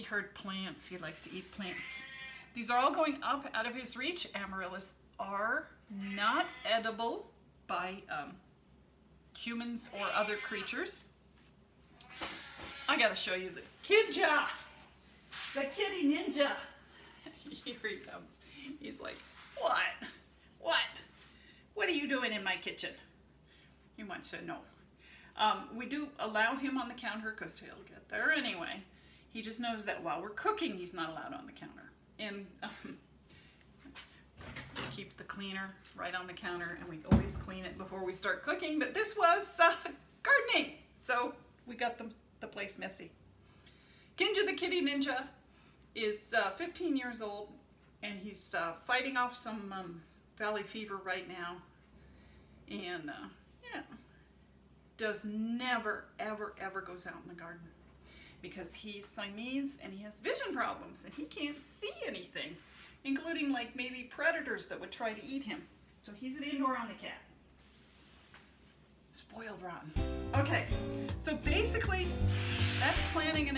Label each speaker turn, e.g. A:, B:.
A: hard plants. He likes to eat plants. These are all going up out of his reach. Amaryllis are not edible by humans or other creatures. I gotta show you the kidja, the kitty ninja. Here he comes. He's like, what? What are you doing in my kitchen? He wants to know. We do allow him on the counter because he'll get there anyway. He just knows that while we're cooking, he's not allowed on the counter. And we keep the cleaner right on the counter, and we always clean it before we start cooking. But this was gardening, so we got the place messy. Kinja the kitty ninja is 15 years old, and he's fighting off some valley fever right now. And yeah, does never, ever, ever goes out in the garden because he's Siamese and he has vision problems and he can't see anything, including like maybe predators that would try to eat him. So he's an indoor on the cat. Spoiled rotten. Okay, so basically that's planning an